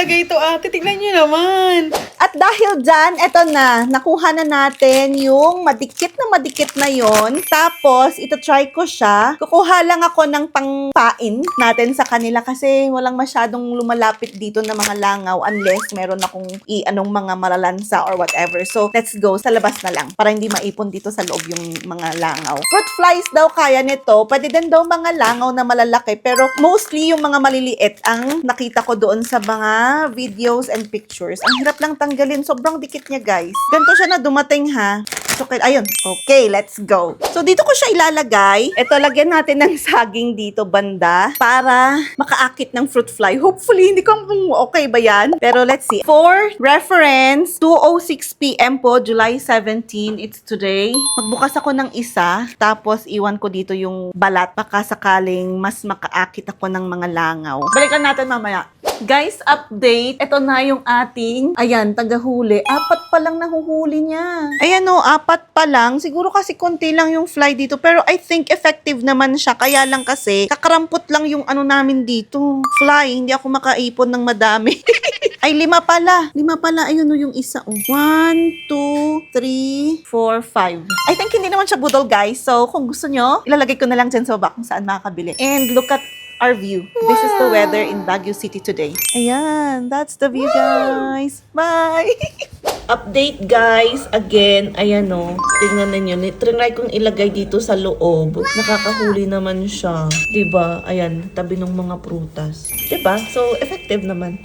ilalagay ito, ate. Tignan nyo naman. At dahil dyan, eto na, nakuha na natin yung madikit na yon. Tapos, ito try ko siya. Kukuha lang ako ng pangpain natin sa kanila kasi walang masyadong lumalapit dito na mga langaw unless meron akong anong mga malalansa or whatever. So, let's go. Sa labas na lang para hindi maipon dito sa loob yung mga langaw. Fruit flies daw kaya nito. Pwede din daw mga langaw na malalaki pero mostly yung mga maliliit ang nakita ko doon sa mga videos and pictures. Ang hirap lang tanggalin. Sobrang dikit niya, guys. Ganito siya na dumating, ha? So, ayun. Okay, let's go. So, dito ko siya ilalagay. Ito, lagyan natin ng saging dito banda para makaakit ng fruit fly. Hopefully, hindi ko kung okay ba yan. Pero let's see. For reference, 2:06 p.m. po, July 17. It's today. Magbukas ako ng isa. Tapos, iwan ko dito yung balat. Baka sakaling mas makaakit ako ng mga langaw. Balikan natin mamaya. Guys, update. Ito na yung ating, ayan, tagahuli. 4 pa lang nahuhuli niya. Ayan o, 4 pa lang. Siguro kasi konti lang yung fly dito. Pero I think effective naman siya. Kaya lang kasi, kakarampot lang yung ano namin dito. Fly, hindi ako makaipon ng madami. Ay, 5 pala. 5 pala. Ayun o yung isa o. 1, 2, 3, 4, 5. I think hindi naman siya budol, guys. So, kung gusto nyo, ilalagay ko na lang dyan sa baba kung saan makakabili. And look at our view. This is the weather in Baguio City today. Ayan, that's the view, guys. Bye! Update, guys. Again, ayan o. Tingnan ninyo. Trinay kong ilagay dito sa loob. Nakakahuli naman siya. Diba? Ayan, tabi ng mga prutas. Diba? So, effective naman.